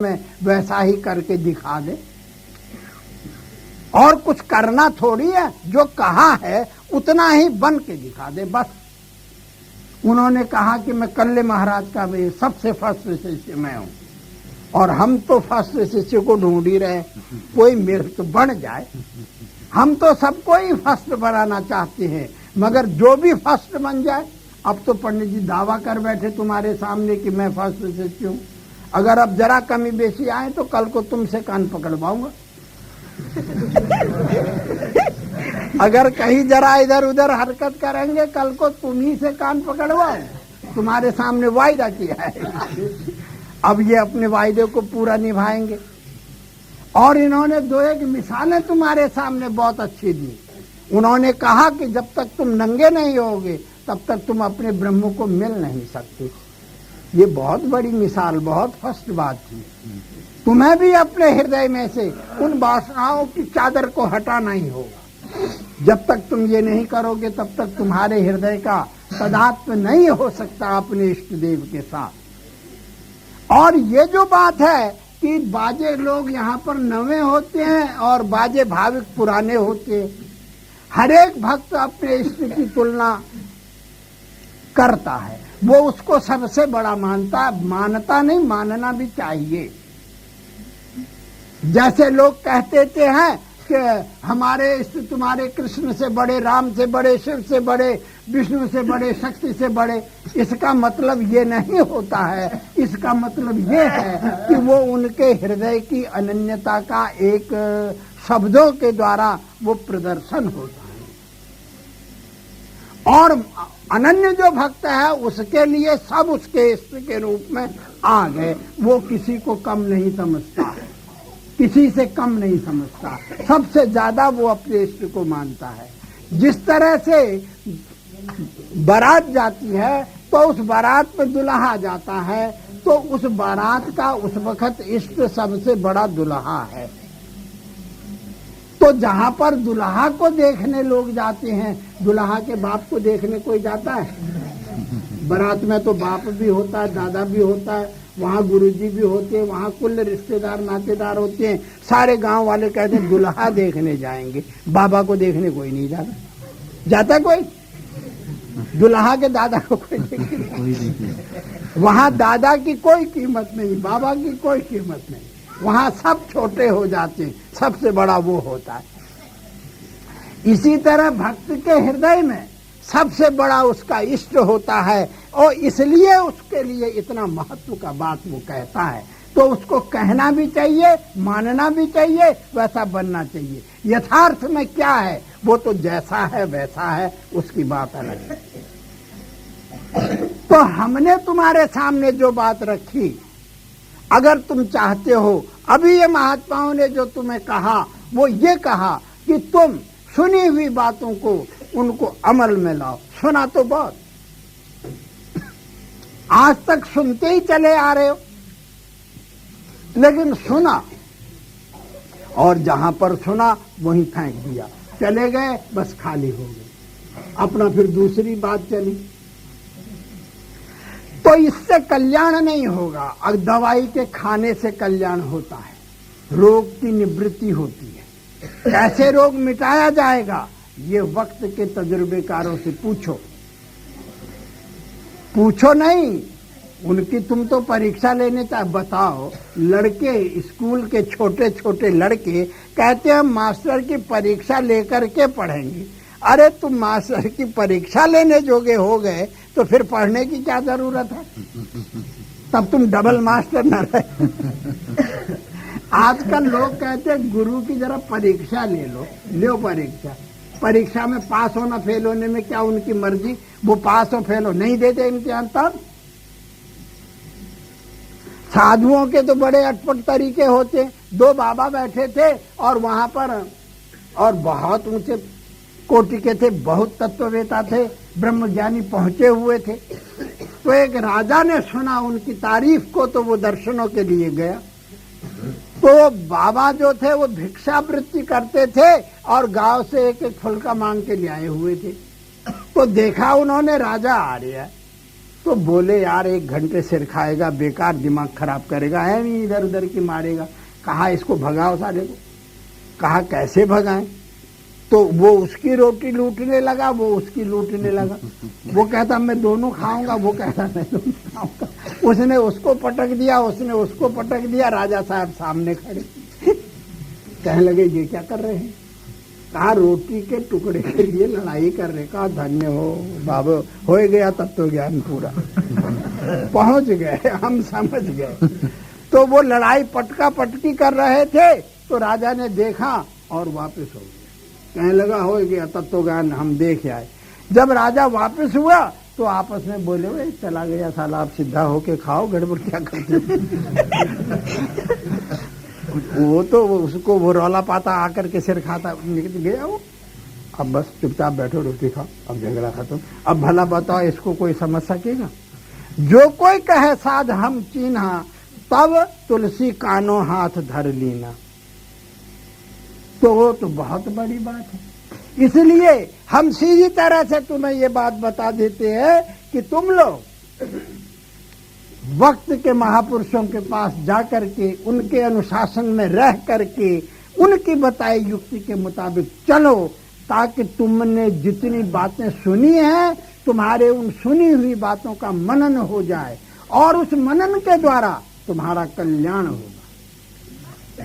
में वैसा ही करके दिखा दे। और कुछ करना थोड़ी है, जो कहा है उतना ही बन के दिखा दे बस। उन्होंने कहा कि मैं कल्ले महाराज का भी सबसे फर्स्ट शिष्य मैं हूं, और हम तो फर्स्ट शिष्य को ढूंढ ही रहे, कोई मेरे तो बन जाए। हम तो सबको ही फर्स्ट बनाना चाहते हैं, मगर जो भी फर्स्ट बन जाए। अब तो पंडित जी दावा कर बैठे तुम्हारे सामने कि मैं फर्स्ट शिष्य हूं। अगर अब जरा कमी बेसी आए तो कल को तुमसे कान पकड़वाऊंगा। अगर कहीं जरा इधर उधर हरकत करेंगे कल को तुम ही से कान पकड़वाओ। तुम्हारे सामने वायदा किया है, अब ये अपने वायदे को पूरा निभाएंगे। और इन्होंने दो एक मिसालें तुम्हारे सामने बहुत अच्छी दी। उन्होंने कहा कि जब तक तुम नंगे नहीं होगे तब तक तुम अपने ब्रह्म को मिल नहीं सकते। ये बहुत बड़ी मिसाल, बहुत फर्स्ट बात थी। तुम्हें भी अपने हृदय में से उन वासनाओं की चादर को हटाना ही होगा। जब तक तुम ये नहीं करोगे तब तक तुम्हारे हृदय का तादात्म्य नहीं हो सकता अपने इष्ट देव के साथ। और ये जो बात है कि बाजे लोग यहाँ पर नवे होते हैं और बाजे भाविक पुराने होते हैं। हर एक भक्त अपने इष्ट की तुलना करता है, वो उसको सबसे बड़ा मानता नहीं, मानना भी चाहिए। जैसे लोग कहते थे हैं कि हमारे इष्ट तुम्हारे कृष्ण से बड़े, राम से बड़े, शिव से बड़े, विष्णु से बड़े, शक्ति से बड़े। इसका मतलब ये नहीं होता है। इसका मतलब ये है कि वो उनके हृदय की अनन्यता का एक शब्दों के द्वारा वो प्रदर्शन होता है। और अनन्य जो भक्त है उसके लिए सब उसके इष्ट के रूप में आ गए। वो किसी को कम नहीं समझता, किसी से कम नहीं समझता, सबसे ज्यादा वो अपने इष्ट को मानता है। जिस तरह से बारात जाती है तो उस बारात में दुल्हा जाता है, तो उस बारात का उस वक्त इष्ट सबसे बड़ा दुल्हा है। तो जहां पर दुल्हा को देखने लोग जाते हैं, दुल्हा के बाप को देखने कोई जाता है? बारात में तो बाप भी होता है, दादा भी होता है, वहाँ गुरुजी भी होते हैं, वहाँ कुल रिश्तेदार नातेदार होते हैं। सारे गांव वाले कहते हैं दुल्हा देखने जाएंगे, बाबा को देखने कोई नहीं जाता। जाता कोई? दुल्हा के दादा को कोई देखने? वहाँ दादा की कोई कीमत नहीं, बाबा की कोई कीमत नहीं। वहाँ सब छोटे हो जाते हैं, सबसे बड़ा वो होता है। इसी तरह भक्त के हृदय में सबसे बड़ा उसका इष्ट होता है, और इसलिए उसके लिए इतना महत्व का बात वो कहता है। तो उसको कहना भी चाहिए, मानना भी चाहिए, वैसा बनना चाहिए। यथार्थ में क्या है वो तो जैसा है वैसा है, उसकी बात अलग है। तो हमने तुम्हारे सामने जो बात रखी, अगर तुम चाहते हो, अभी ये महात्माओं ने जो तुम्हें कहा वो ये कहा कि तुम सुनी हुई बातों को उनको अमल में लाओ। सुना तो बहुत, आज तक सुनते ही चले आ रहे हो, लेकिन सुना और जहां पर सुना वहीं फेंक दिया, चले गए, बस खाली हो गए, अपना फिर दूसरी बात चली। तो इससे कल्याण नहीं होगा। अब दवाई के खाने से कल्याण होता है, रोग की निवृत्ति होती है। कैसे रोग मिटाया जाएगा ये वक्त के तजुर्बेकारों से पूछो। पूछो नहीं उनकी, तुम तो परीक्षा लेने बताओ। लड़के, स्कूल के छोटे छोटे लड़के कहते हैं मास्टर की परीक्षा लेकर के पढ़ेंगे। अरे तुम मास्टर की परीक्षा लेने जोगे हो गए तो फिर पढ़ने की क्या जरूरत है? तब तुम डबल मास्टर न रहे। आजकल लोग कहते हैं गुरु की जरा परीक्षा ले लो, लो परीक्षा। परीक्षा में पास होना फेल होने में क्या उनकी मर्जी, वो पास हो फेल हो नहीं देते इम्तिहान। तब साधुओं के तो बड़े अटपट तरीके होते। दो बाबा बैठे थे और वहां पर, और बहुत ऊंचे कोटि के थे, बहुत तत्ववेता थे, ब्रह्मज्ञानी पहुंचे हुए थे। तो एक राजा ने सुना उनकी तारीफ को, तो वो दर्शनों के लिए गया। तो बाबा जो थे वो भिक्षावृत्ति करते थे और गांव से एक एक फुलका मांग के ले आए हुए थे। तो देखा उन्होंने राजा आ रहा है, तो बोले यार 1 घंटे सिर खाएगा, बेकार दिमाग खराब करेगा, है नहीं इधर उधर की मारेगा। कहा इसको भगाओ साले को। कहा कैसे भगाएं? तो वो उसकी रोटी लूटने लगा, वो उसकी लूटने लगा। वो कहता मैं दोनों खाऊंगा, वो कहता मैं दोनों खाऊंगा। उसने उसको पटक दिया, उसने उसको पटक दिया। राजा साहब सामने खड़े कहने लगे ये क्या कर रहे हैं? कहा रोटी के टुकड़े के लिए लड़ाई कर रहे। कहा धन्य हो बाबू, हो गया तत्व ज्ञान पूरा। पहुंच गए, हम समझ गए। तो वो लड़ाई पटका पटकी कर रहे थे, तो राजा ने देखा और वापस हो गया। कहने लगा हो गया तत्व ज्ञान, हम देख आए। जब राजा वापस हुआ तो आपस में बोले भाई चला गया साला, आप सीधा होके खाओ, गड़बड़ क्या करते। वो तो उसको वो रौला पाता आकर के सिर खाता निकल गया वो। अब बस चुपचाप बैठो, रोटी खाओ, अब झगड़ा खत्म। अब भला बताओ इसको कोई समझ सकेगा? जो कोई कहे साध हम चीन्हा, तब तुलसी कानो हाथ धर लीना। तो वो तो बहुत बड़ी बात है। इसलिए हम सीधी तरह से तुम्हें ये बात बता देते हैं कि तुम लोग वक्त के महापुरुषों के पास जाकर के उनके अनुशासन में रह करके उनकी बताई युक्ति के मुताबिक चलो, ताकि तुमने जितनी बातें सुनी हैं तुम्हारे उन सुनी हुई बातों का मनन हो जाए और उस मनन के द्वारा तुम्हारा कल्याण होगा।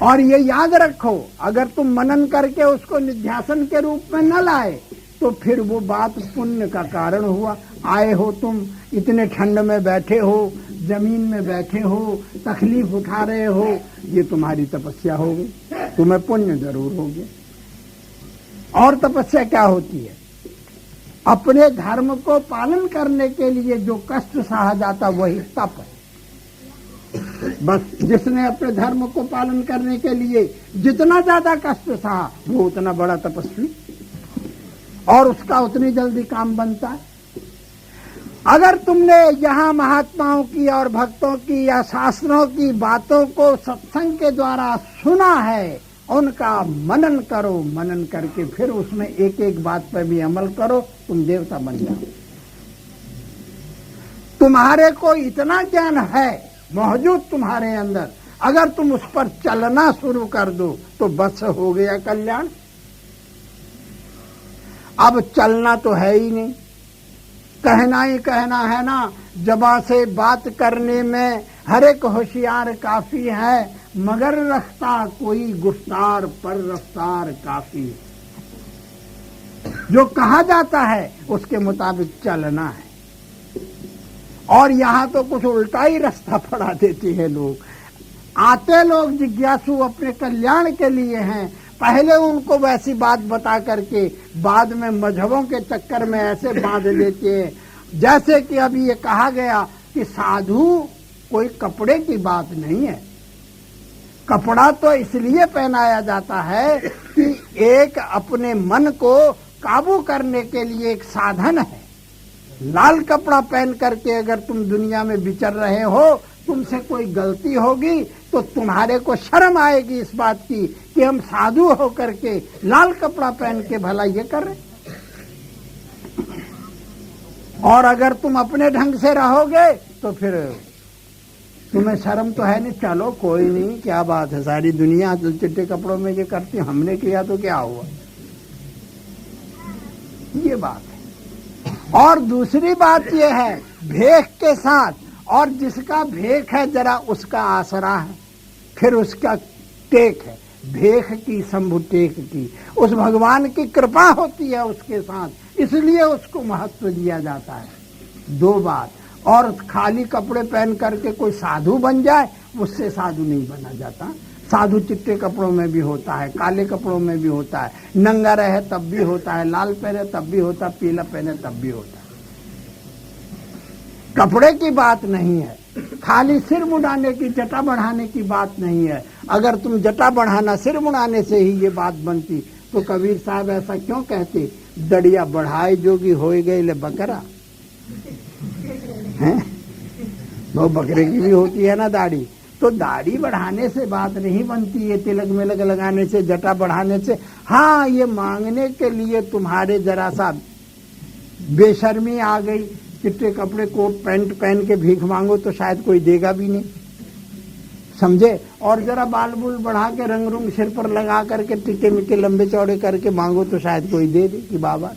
और ये याद रखो, अगर तुम मनन करके उसको निध्यासन के रूप में न लाए तो फिर वो बात पुण्य का कारण हुआ। आए हो तुम, इतने ठंड में बैठे हो, जमीन में बैठे हो, तकलीफ उठा रहे हो, ये तुम्हारी तपस्या हो गई, तुम्हें पुण्य जरूर हो गया। और तपस्या क्या होती है? अपने धर्म को पालन करने के लिए जो कष्ट सहा जाता वही तप है। बस जिसने अपने धर्म को पालन करने के लिए जितना ज्यादा कष्ट सहा वो उतना बड़ा तपस्वी, और उसका उतनी जल्दी काम बनता है। अगर तुमने यहाँ महात्माओं की और भक्तों की या शास्त्रों की बातों को सत्संग के द्वारा सुना है, उनका मनन करो, मनन करके फिर उसमें एक एक बात पर भी अमल करो, तुम देवता बन जाओ। तुम्हारे को इतना ज्ञान है मौजूद तुम्हारे अंदर, अगर तुम उस पर चलना शुरू कर दो तो बस हो गया कल्याण। अब चलना तो है ही नहीं, कहना ही कहना है ना। जबां से बात करने में हर एक होशियार काफी है, मगर रफ्ता कोई गुफ्तार पर रफ्तार काफी है। जो कहा जाता है उसके मुताबिक चलना है। और यहाँ तो कुछ उल्टा ही रास्ता पड़ा देते हैं लोग। आते लोग जिज्ञासु अपने कल्याण के लिए हैं, पहले उनको वैसी बात बता करके बाद में मजहबों के चक्कर में ऐसे बांध देते हैं। जैसे कि अभी ये कहा गया कि साधु कोई कपड़े की बात नहीं है। कपड़ा तो इसलिए पहनाया जाता है कि एक अपने मन को काबू करने के लिए एक साधन है। लाल कपड़ा पहन करके अगर तुम दुनिया में विचर रहे हो, तुमसे कोई गलती होगी तो तुम्हारे को शर्म आएगी इस बात की कि हम साधु होकर के लाल कपड़ा पहन के भला ये कर रहे। और अगर तुम अपने ढंग से रहोगे तो फिर तुम्हें शर्म तो है नहीं, चलो कोई नहीं, क्या बात है, सारी दुनिया चिट्टे कपड़ों में ये करती, हमने किया तो क्या हुआ, ये बात है। और दूसरी बात ये है, भेख के साथ, और जिसका भेख है जरा उसका आसरा है, फिर उसका टेक है, भेख की शंभु टेक की, उस भगवान की कृपा होती है उसके साथ, इसलिए उसको महत्व दिया जाता है। दो बात। और खाली कपड़े पहन करके कोई साधु बन जाए, उससे साधु नहीं बना जाता। साधु चिट्टे कपड़ों में भी होता है, काले कपड़ों में भी होता है, नंगा रहे तब भी होता है, लाल पहने तब भी होता है, पीला पहने तब भी होता है। कपड़े की बात नहीं है, खाली सिर मुड़ाने की, जटा बढ़ाने की बात नहीं है। अगर तुम जटा बढ़ाना, सिर मुड़ाने से ही ये बात बनती तो कबीर साहब ऐसा क्यों कहते, दड़िया बढ़ाए जोगी हो गए ले बकरा है। वो बकरे की भी होती है ना दाढ़ी, तो दाढ़ी बढ़ाने से बात नहीं बनती है, तिलक मिलक लगाने से, जटा बढ़ाने से। हाँ, ये मांगने के लिए तुम्हारे जरा सा बेशर्मी आ गई, चिट्टे कपड़े कोट पैंट पहन के भीख मांगो तो शायद कोई देगा भी नहीं, समझे। और जरा बाल बुल बढ़ा के रंग रूंग सिर पर लगा करके टिके मिके लंबे चौड़े करके मांगो तो शायद कोई दे दे कि बाबा।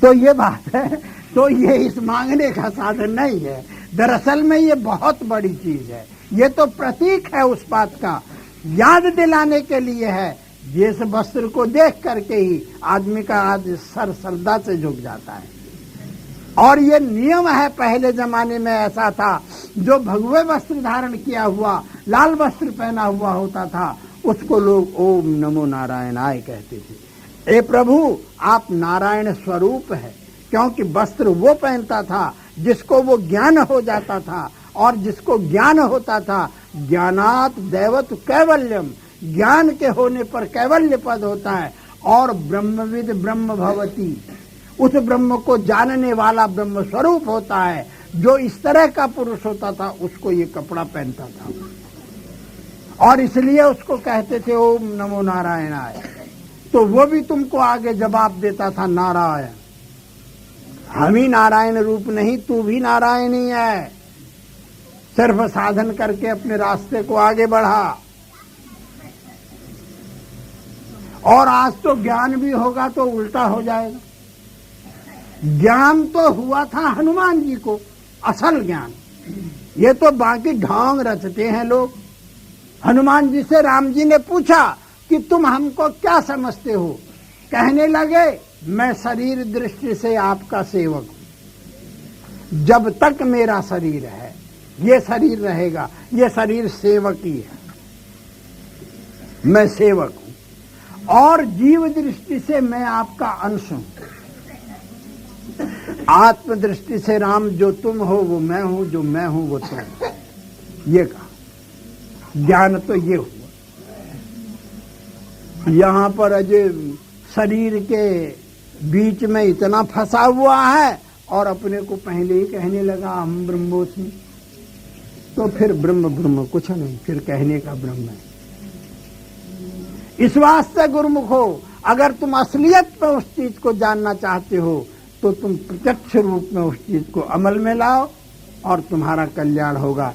तो ये बात है। तो ये इस मांगने का साधन नहीं है, दरअसल में ये बहुत बड़ी चीज है। ये तो प्रतीक है उस बात का, याद दिलाने के लिए है। जिस वस्त्र को देख करके ही आदमी का आज सर श्रद्धा से झुक जाता है। और ये नियम है, पहले जमाने में ऐसा था, जो भगवे वस्त्र धारण किया हुआ, लाल वस्त्र पहना हुआ होता था, उसको लोग ओम नमो नारायणाय कहते थे। ए प्रभु, आप नारायण स्वरूप है, क्योंकि वस्त्र वो पहनता था जिसको वो ज्ञान हो जाता था, और जिसको ज्ञान होता था, ज्ञानात दैवत कैवल्यम, ज्ञान के होने पर कैवल्य पद होता है। और ब्रह्मविद ब्रह्म भवती, उस ब्रह्म को जानने वाला ब्रह्म स्वरूप होता है। जो इस तरह का पुरुष होता था उसको ये कपड़ा पहनता था, और इसलिए उसको कहते थे ओम नमो नारायणाय। तो वो भी तुमको आगे जवाब देता था, नारायण, हम ही नारायण रूप नहीं, तू भी नारायण ही है। सिर्फ साधन करके अपने रास्ते को आगे बढ़ा। और आज तो ज्ञान भी होगा तो उल्टा हो जाएगा। ज्ञान तो हुआ था हनुमान जी को, असल ज्ञान। ये तो बाकी ढोंग रचते हैं लोग। हनुमान जी से राम जी ने पूछा कि तुम हमको क्या समझते हो? कहने लगे, मैं शरीर दृष्टि से आपका सेवक हूं। जब तक मेरा शरीर है, ये शरीर रहेगा, ये शरीर सेवक ही है, मैं सेवक हूं। और जीव दृष्टि से मैं आपका अंश हूं। आत्म दृष्टि से राम, जो तुम हो वो मैं हूं, जो मैं हूं वो तुम हो। ये कहा ज्ञान तो ये हुआ। यहां पर अजय शरीर के बीच में इतना फंसा हुआ है और अपने को पहले ही कहने लगा हम ब्रह्मोस्मि। तो फिर ब्रह्म ब्रह्म कुछ नहीं, फिर कहने का ब्रह्म है। इस वास्ते गुरुमुख हो, अगर तुम असलियत में उस चीज को जानना चाहते हो तो तुम प्रत्यक्ष रूप में उस चीज को अमल में लाओ और तुम्हारा कल्याण होगा।